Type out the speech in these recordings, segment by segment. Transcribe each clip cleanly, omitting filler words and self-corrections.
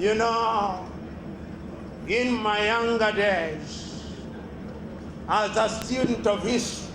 You know, in my younger days, as a student of history,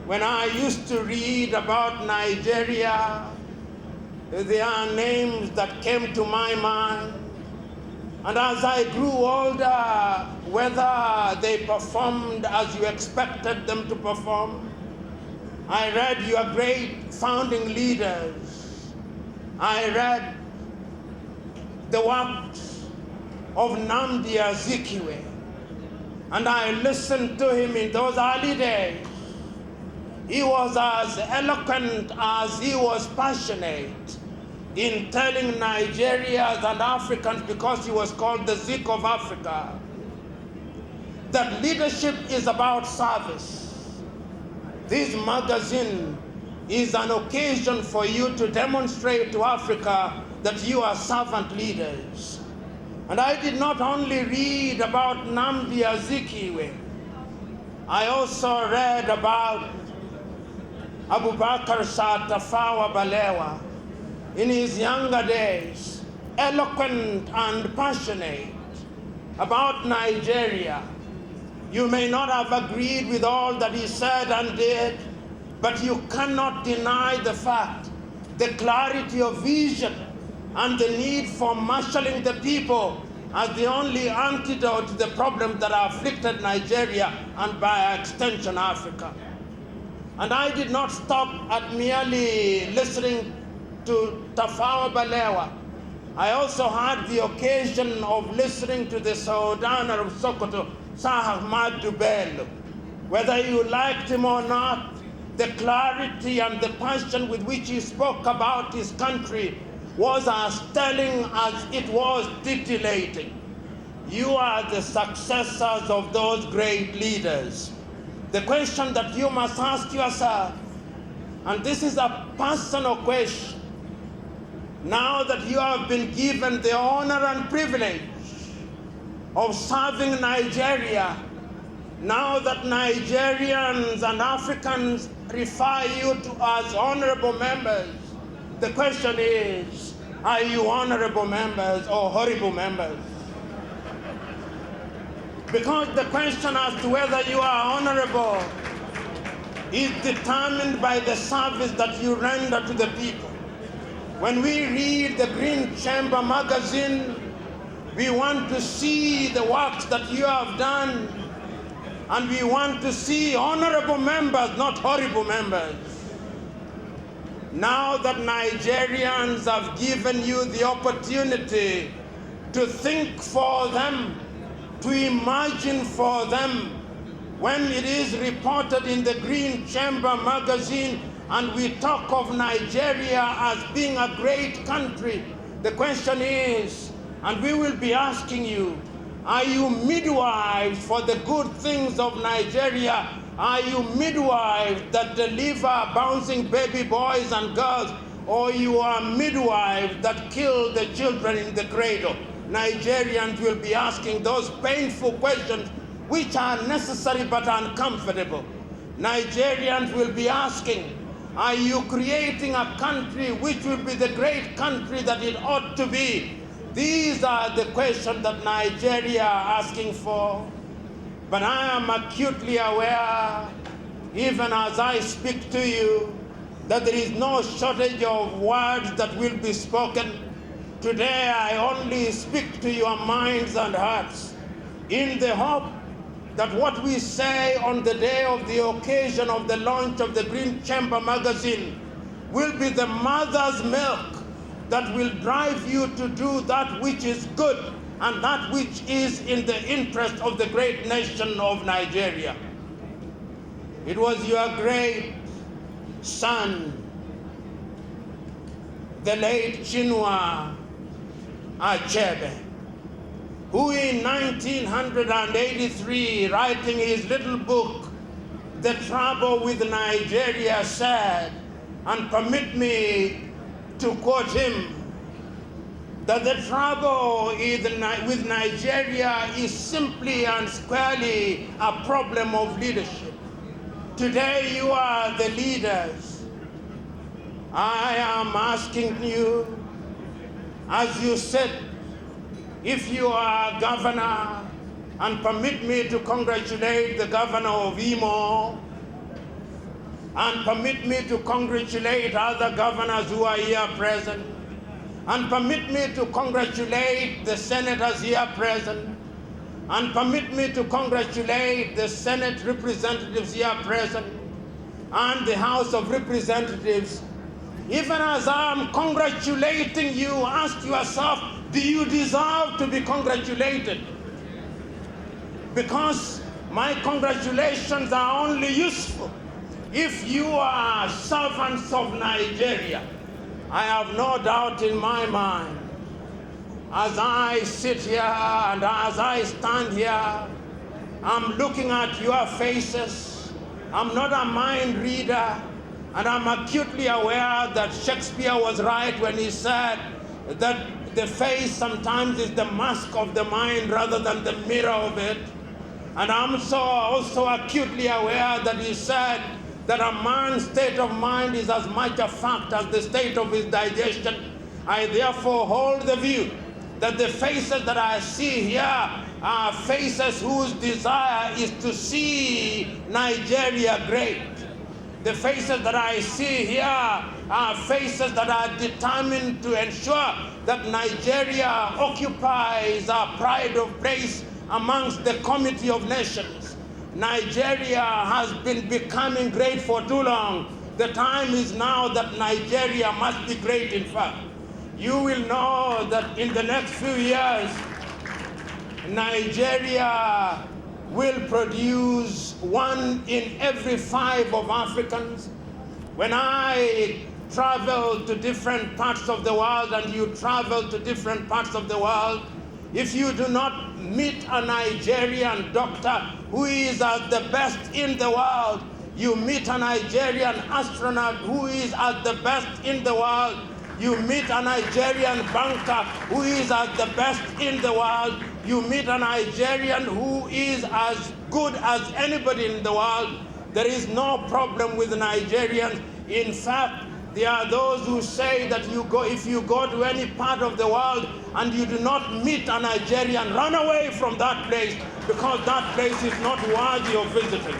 when I used to read about Nigeria, there are names that came to my mind. And as I grew older, whether they performed as you expected them to perform, I read your great founding leaders. I read the works of Nnamdi Azikiwe, and I listened to him in those early days. He was as eloquent as he was passionate in telling Nigerians and Africans, because he was called the Zik of Africa, that leadership is about service. This magazine is an occasion for you to demonstrate to Africa that you are servant leaders. And I did not only read about Nnamdi Azikiwe, I also read about Abubakar Tafawa Balewa in his younger days, eloquent and passionate about Nigeria. You may not have agreed with all that he said and did, but you cannot deny the fact, the clarity of vision and the need for marshalling the people as the only antidote to the problems that have afflicted Nigeria and by extension Africa. And I did not stop at merely listening to Tafawa Balewa. I also had the occasion of listening to the Sultan of Sokoto, Sir Ahmadu Bello. Whether you liked him or not, the clarity and the passion with which he spoke about his country was as telling as it was titillating. You are the successors of those great leaders. The question that you must ask yourself, and this is a personal question, now that you have been given the honor and privilege of serving Nigeria, now that Nigerians and Africans refer you to as honorable members, the question is, are you honorable members or horrible members? Because the question as to whether you are honorable is determined by the service that you render to the people. When we read the Green Chamber magazine, we want to see the works that you have done, and we want to see honorable members, not horrible members. Now that Nigerians have given you the opportunity to think for them, to imagine for them, when it is reported in the Green Chamber magazine and we talk of Nigeria as being a great country, the question is, and we will be asking you, are you midwives for the good things of Nigeria? Are you midwives that deliver bouncing baby boys and girls, or you are midwives that kill the children in the cradle? Nigerians will be asking those painful questions which are necessary but uncomfortable. Nigerians will be asking, are you creating a country which will be the great country that it ought to be? These are the questions that Nigeria are asking for. But I am acutely aware, even as I speak to you, that there is no shortage of words that will be spoken. Today I only speak to your minds and hearts in the hope that what we say on the day of the occasion of the launch of the Green Chamber magazine will be the mother's milk that will drive you to do that which is good and that which is in the interest of the great nation of Nigeria. It was your great son, the late Chinua Achebe, who in 1983, writing his little book, The Trouble with Nigeria, said, and permit me to quote him, that the trouble with Nigeria is simply and squarely a problem of leadership. Today you are the leaders. I am asking you, as you sit if you are governor, and permit me to congratulate the governor of Imo, and permit me to congratulate other governors who are here present, and permit me to congratulate the senators here present, and permit me to congratulate the Senate representatives here present, and the House of Representatives. Even as I'm congratulating you, ask yourself, do you deserve to be congratulated? Because my congratulations are only useful if you are servants of Nigeria. I have no doubt in my mind, as I sit here and as I stand here, I'm looking at your faces. I'm not a mind reader, and I'm acutely aware that Shakespeare was right when he said that the face sometimes is the mask of the mind rather than the mirror of it. And I'm also acutely aware that he said that a man's state of mind is as much a fact as the state of his digestion. I therefore hold the view that the faces that I see here are faces whose desire is to see Nigeria great. The faces that I see here are faces that are determined to ensure that Nigeria occupies a pride of place amongst the community of nations. Nigeria has been becoming great for too long. The time is now that Nigeria must be great, in fact. You will know that in the next few years, Nigeria will produce 1 in every 5 of Africans. When I travel to different parts of the world, and you travel to different parts of the world, if you do not meet a Nigerian doctor who is at the best in the world, you meet a Nigerian astronaut who is at the best in the world, you meet a Nigerian banker who is at the best in the world, you meet a Nigerian who is as good as anybody in the world, there is no problem with Nigerians. In fact, there are those who say that if you go to any part of the world and you do not meet a Nigerian, run away from that place, because that place is not worthy of visiting.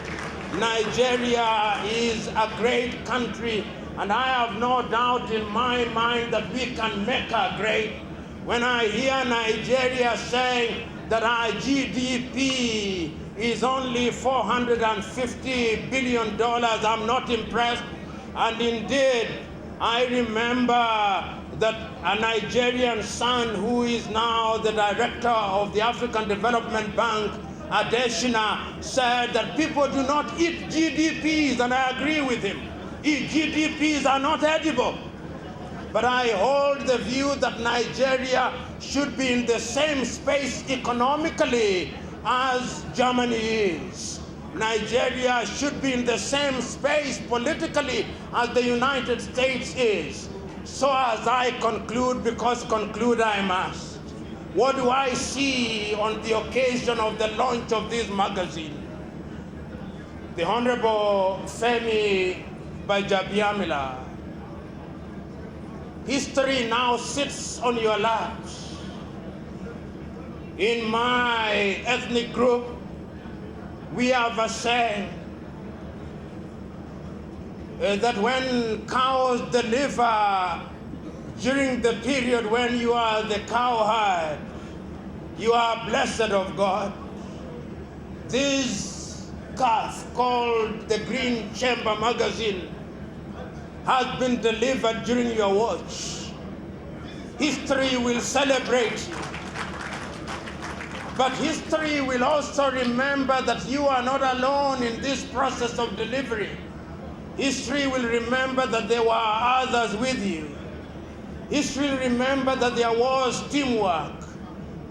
Nigeria is a great country, and I have no doubt in my mind that we can make her great. When I hear Nigeria saying that our GDP is only $450 billion, I'm not impressed. And indeed, I remember that a Nigerian son who is now the director of the African Development Bank, Adeshina, said that people do not eat GDPs, and I agree with him. GDPs are not edible. But I hold the view that Nigeria should be in the same space economically as Germany is. Nigeria should be in the same space politically as the United States is. So as I conclude, because conclude I must, what do I see on the occasion of the launch of this magazine? The Honorable Femi Bajabiamila. History now sits on your laps. In my ethnic group, we have a saying that when cows deliver during the period when you are the cowherd, you are blessed of God. This calf called the Green Chamber magazine has been delivered during your watch. History will celebrate you. But history will also remember that you are not alone in this process of delivery. History will remember that there were others with you. History will remember that there was teamwork.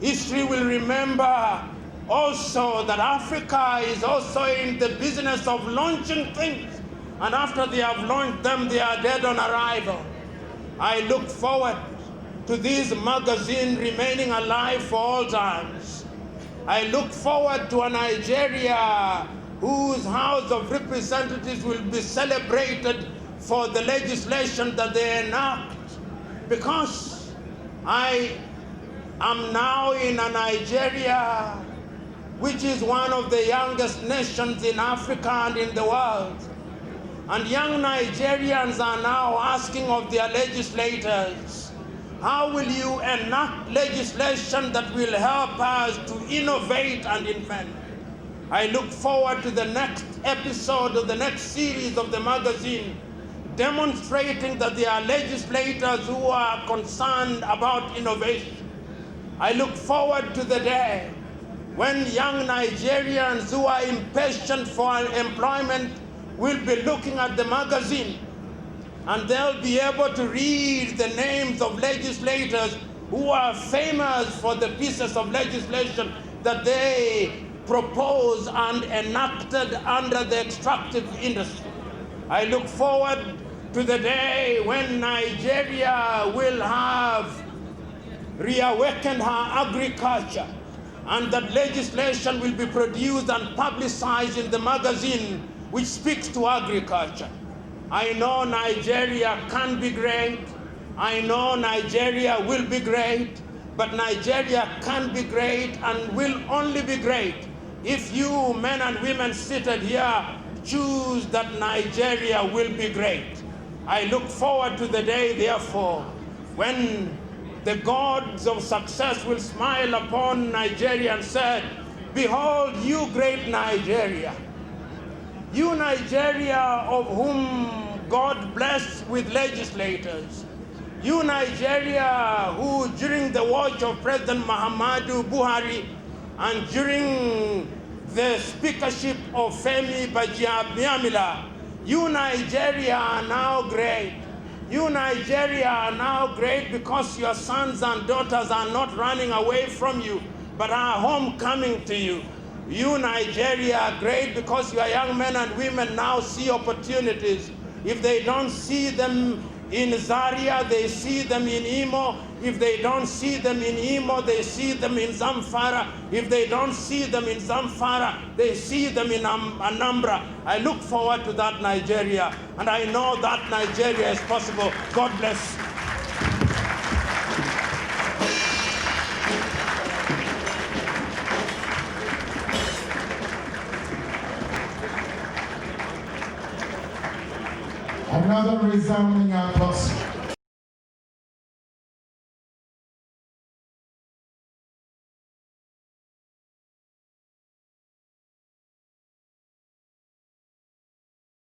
History will remember also that Africa is also in the business of launching things. And after they have launched them, they are dead on arrival. I look forward to this magazine remaining alive for all times. I look forward to a Nigeria whose House of Representatives will be celebrated for the legislation that they enact, because I I'm now in a Nigeria, which is one of the youngest nations in Africa and in the world. And young Nigerians are now asking of their legislators, how will you enact legislation that will help us to innovate and invent? I look forward to the next episode of the next series of the magazine, demonstrating that there are legislators who are concerned about innovation. I look forward to the day when young Nigerians who are impatient for employment will be looking at the magazine, and they'll be able to read the names of legislators who are famous for the pieces of legislation that they proposed and enacted under the extractive industry. I look forward to the day when Nigeria will have reawakened her agriculture, and that legislation will be produced and publicized in the magazine which speaks to agriculture. I know Nigeria can be great. I know Nigeria will be great. But Nigeria can be great and will only be great if you men and women seated here choose that Nigeria will be great. I look forward to the day, therefore, when the gods of success will smile upon Nigeria and say, behold, you great Nigeria. You Nigeria of whom God blessed with legislators. You Nigeria who during the watch of President Muhammadu Buhari and during the speakership of Femi Bajabiamila, you Nigeria are now great. You Nigeria are now great because your sons and daughters are not running away from you, but are homecoming to you. You Nigeria are great because your young men and women now see opportunities. If they don't see them in Zaria, they see them in Imo. If they don't see them in Imo, they see them in Zamfara. If they don't see them in Zamfara, they see them in Anambra. I look forward to that Nigeria, and I know that Nigeria is possible. God bless. Another resounding applause.